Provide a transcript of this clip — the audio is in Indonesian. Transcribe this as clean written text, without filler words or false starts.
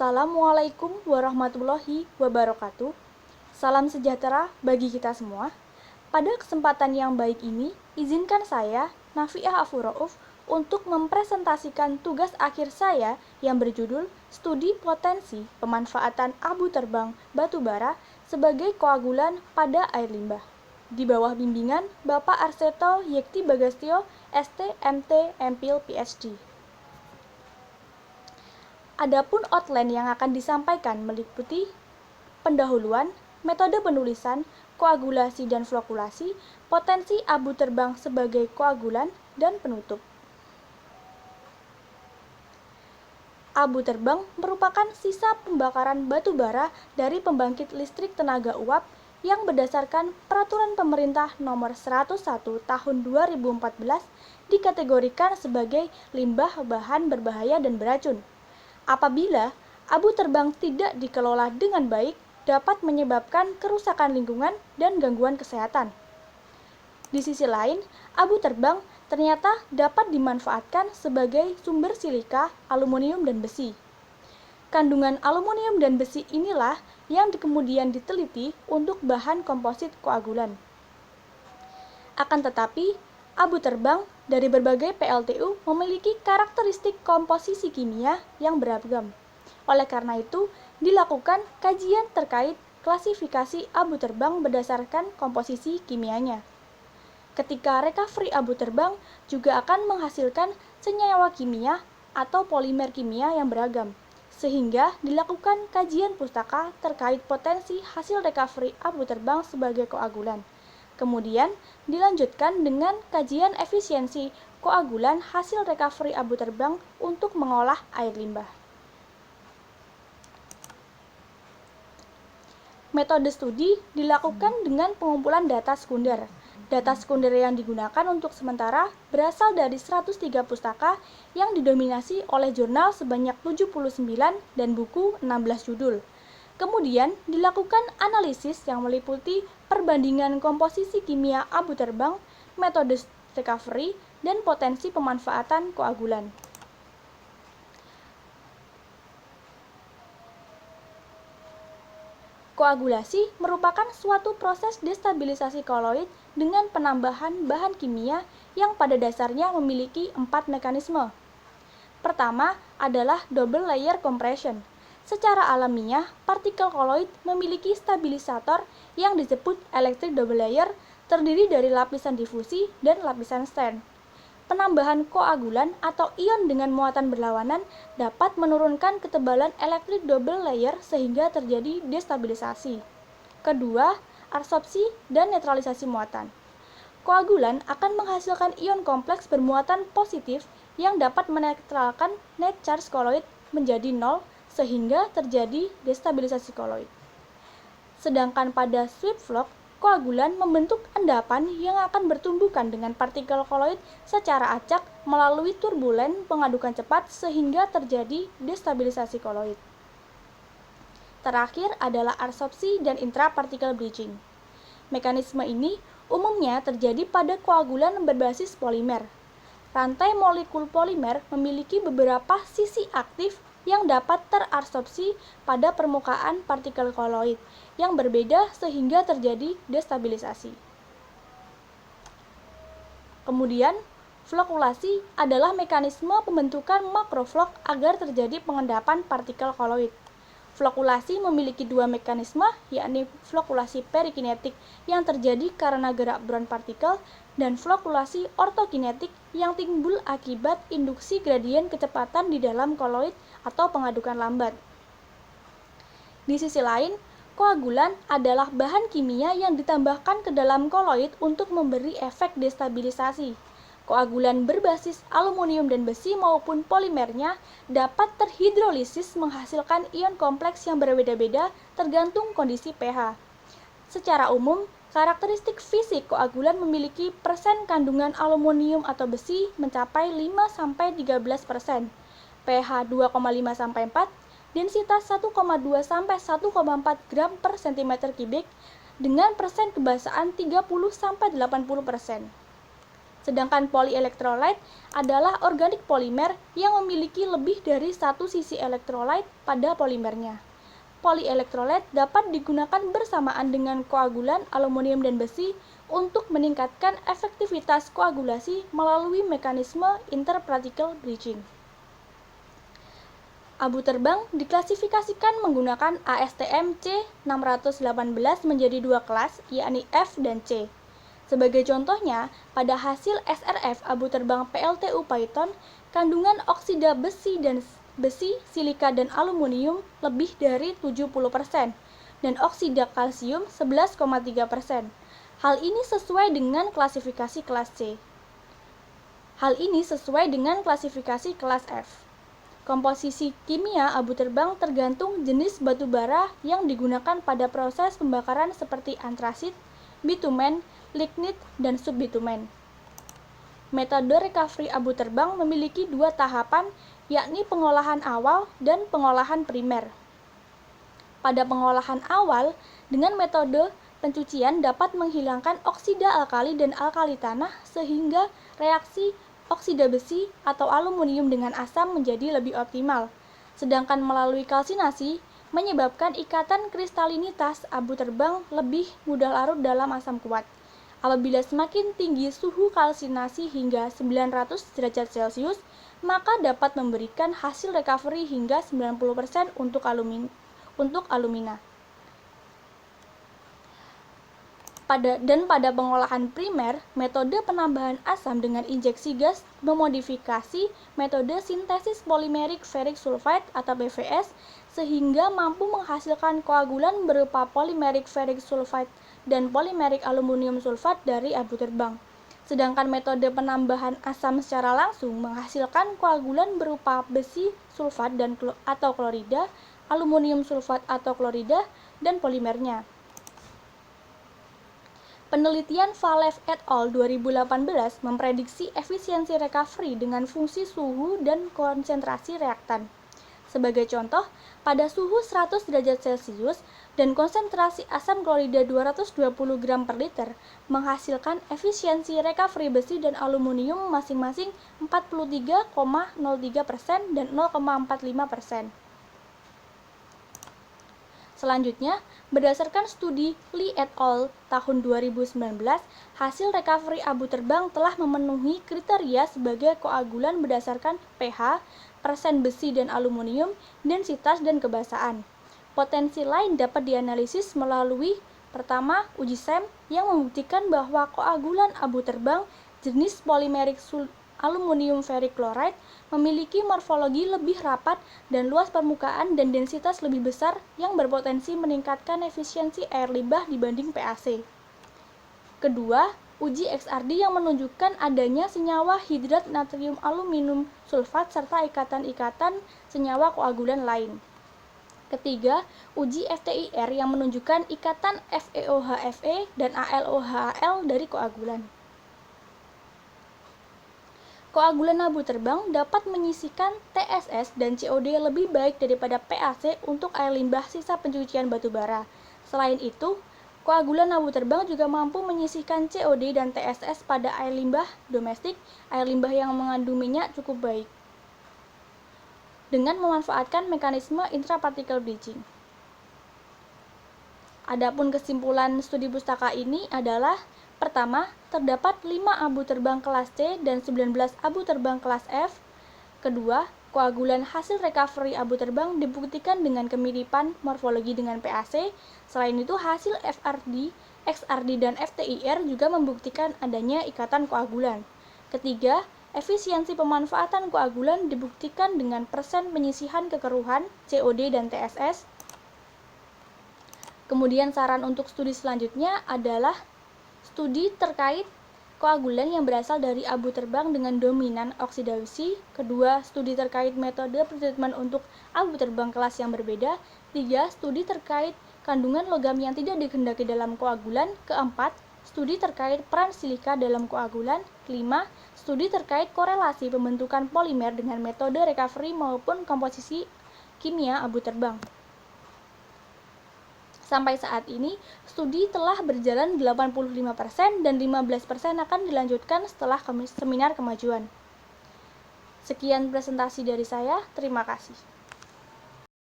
Assalamualaikum warahmatullahi wabarakatuh. Salam sejahtera bagi kita semua. Pada kesempatan yang baik ini, izinkan saya, Nafiah Afurauf, untuk mempresentasikan tugas akhir saya yang berjudul Studi Potensi Pemanfaatan Abu Terbang Batubara sebagai Koagulan pada Air Limbah, di bawah bimbingan Bapak Arseto Yekti Bagastio, ST, MT, MPhil, PhD. Adapun outline yang akan disampaikan meliputi pendahuluan, metode penulisan, koagulasi dan flokulasi, potensi abu terbang sebagai koagulan, dan penutup. Abu terbang merupakan sisa pembakaran batu bara dari pembangkit listrik tenaga uap yang berdasarkan Peraturan Pemerintah Nomor 101 Tahun 2014 dikategorikan sebagai limbah bahan berbahaya dan beracun. Apabila abu terbang tidak dikelola dengan baik, dapat menyebabkan kerusakan lingkungan dan gangguan kesehatan. Di sisi lain, abu terbang ternyata dapat dimanfaatkan sebagai sumber silika, aluminium, dan besi. Kandungan aluminium dan besi inilah yang kemudian diteliti untuk bahan komposit koagulan. Akan tetapi, abu terbang dari berbagai PLTU memiliki karakteristik komposisi kimia yang beragam. Oleh karena itu, dilakukan kajian terkait klasifikasi abu terbang berdasarkan komposisi kimianya. Ketika recovery abu terbang juga akan menghasilkan senyawa kimia atau polimer kimia yang beragam, sehingga dilakukan kajian pustaka terkait potensi hasil recovery abu terbang sebagai koagulan. Kemudian dilanjutkan dengan kajian efisiensi koagulan hasil recovery abu terbang untuk mengolah air limbah. Metode studi dilakukan dengan pengumpulan data sekunder. Data sekunder yang digunakan untuk sementara berasal dari 103 pustaka yang didominasi oleh jurnal sebanyak 79 dan buku 16 judul. Kemudian dilakukan analisis yang meliputi perbandingan komposisi kimia abu terbang, metode recovery, dan potensi pemanfaatan koagulan. Koagulasi merupakan suatu proses destabilisasi koloid dengan penambahan bahan kimia yang pada dasarnya memiliki 4 mekanisme. Pertama adalah double layer compression. Secara alamiah, partikel koloid memiliki stabilisator yang disebut electric double layer, terdiri dari lapisan difusi dan lapisan stand. Penambahan koagulan atau ion dengan muatan berlawanan dapat menurunkan ketebalan electric double layer sehingga terjadi destabilisasi. Kedua, adsorpsi dan netralisasi muatan. Koagulan akan menghasilkan ion kompleks bermuatan positif yang dapat menetralkan net charge koloid menjadi nol sehingga terjadi destabilisasi koloid. Sedangkan pada sweep flock, koagulan membentuk endapan yang akan bertumbukan dengan partikel koloid secara acak melalui turbulen pengadukan cepat sehingga terjadi destabilisasi koloid. Terakhir adalah adsorpsi dan intraparticle bridging. Mekanisme ini umumnya terjadi pada koagulan berbasis polimer. Rantai molekul polimer memiliki beberapa sisi aktif yang dapat teradsorpsi pada permukaan partikel koloid yang berbeda sehingga terjadi destabilisasi. Kemudian, flokulasi adalah mekanisme pembentukan makroflok agar terjadi pengendapan partikel koloid. Flokulasi memiliki dua mekanisme, yakni flokulasi perikinetik yang terjadi karena gerak buron partikel dan flokulasi ortokinetik yang timbul akibat induksi gradien kecepatan di dalam koloid atau pengadukan lambat. Di sisi lain, koagulan adalah bahan kimia yang ditambahkan ke dalam koloid untuk memberi efek destabilisasi. Koagulan berbasis aluminium dan besi maupun polimernya dapat terhidrolisis menghasilkan ion kompleks yang berbeda-beda tergantung kondisi pH. Secara umum, karakteristik fisik koagulan memiliki persen kandungan aluminium atau besi mencapai 5-13%, pH 2,5-4, densitas 1,2-1,4 gram per cm3 dengan persen kebasaan 30-80%. Sedangkan polyelectrolyte adalah organik polimer yang memiliki lebih dari satu sisi elektrolit pada polimernya. Polyelectrolyte dapat digunakan bersamaan dengan koagulan aluminium dan besi untuk meningkatkan efektivitas koagulasi melalui mekanisme interparticle bridging. Abu terbang diklasifikasikan menggunakan ASTM C618 menjadi dua kelas, yakni F dan C. Sebagai contohnya, pada hasil SRF abu terbang PLTU Python, kandungan oksida besi, silika, dan aluminium lebih dari 70% dan oksida kalsium 11,3%. Hal ini sesuai dengan klasifikasi kelas C. Hal ini sesuai dengan klasifikasi kelas F. Komposisi kimia abu terbang tergantung jenis batu bara yang digunakan pada proses pembakaran seperti antrasit, bitumen, lignit, dan subbitumen. Metode recovery abu terbang memiliki dua tahapan, yakni pengolahan awal dan pengolahan primer. Pada pengolahan awal, dengan metode pencucian dapat menghilangkan oksida alkali dan alkali tanah sehingga reaksi oksida besi atau aluminium dengan asam menjadi lebih optimal. Sedangkan melalui kalsinasi menyebabkan ikatan kristalinitas abu terbang lebih mudah larut dalam asam kuat. Apabila semakin tinggi suhu kalsinasi hingga 900 derajat Celcius, maka dapat memberikan hasil recovery hingga 90% untuk alumina. Pada pengolahan primer, metode penambahan asam dengan injeksi gas memodifikasi metode sintesis polymeric ferric sulfide atau PFS sehingga mampu menghasilkan koagulan berupa polymeric ferric sulfide dan polymeric aluminium sulfat dari abu terbang. Sedangkan metode penambahan asam secara langsung menghasilkan koagulan berupa besi sulfat atau klorida, aluminium sulfat atau klorida, dan polimernya. Penelitian Valev et al. 2018 memprediksi efisiensi recovery dengan fungsi suhu dan konsentrasi reaktan. Sebagai contoh, pada suhu 100 derajat Celcius dan konsentrasi asam klorida 220 gram per liter menghasilkan efisiensi recovery besi dan aluminium masing-masing 43,03% dan 0,45%. Selanjutnya, berdasarkan studi Lee et al. Tahun 2019, hasil recovery abu terbang telah memenuhi kriteria sebagai koagulan berdasarkan pH, persen besi dan aluminium, densitas dan kebasaan. Potensi lain dapat dianalisis melalui pertama, uji SEM yang membuktikan bahwa koagulan abu terbang jenis polymeric aluminium ferric chloride memiliki morfologi lebih rapat dan luas permukaan dan densitas lebih besar yang berpotensi meningkatkan efisiensi air limbah dibanding PAC. Kedua, uji XRD yang menunjukkan adanya senyawa hidrat natrium aluminium sulfat serta ikatan-ikatan senyawa koagulan lain. Ketiga, uji FTIR yang menunjukkan ikatan FeOH-Fe dan AlOH-Al dari koagulan. Koagulan abu terbang dapat menyisihkan TSS dan COD lebih baik daripada PAC untuk air limbah sisa pencucian batu bara. Selain itu, koagulan abu terbang juga mampu menyisihkan COD dan TSS pada air limbah domestik, air limbah yang mengandung minyak cukup baik, dengan memanfaatkan mekanisme intraparticle bridging. Adapun kesimpulan studi pustaka ini adalah: pertama, terdapat 5 abu terbang kelas C dan 19 abu terbang kelas F. Kedua, koagulan hasil recovery abu terbang dibuktikan dengan kemiripan morfologi dengan PAC. Selain itu, hasil FRD, XRD, dan FTIR juga membuktikan adanya ikatan koagulan. Ketiga, efisiensi pemanfaatan koagulan dibuktikan dengan persen penyisihan kekeruhan, COD, dan TSS. Kemudian saran untuk studi selanjutnya adalah studi terkait koagulan yang berasal dari abu terbang dengan dominan oksidasi. Kedua, studi terkait metode pretreatment untuk abu terbang kelas yang berbeda. Tiga, studi terkait kandungan logam yang tidak dikehendaki dalam koagulan. Keempat, studi terkait peran silika dalam koagulan. Kelima, studi terkait korelasi pembentukan polimer dengan metode recovery maupun komposisi kimia abu terbang. Sampai saat ini, studi telah berjalan 85% dan 15% akan dilanjutkan setelah seminar kemajuan. Sekian presentasi dari saya, terima kasih.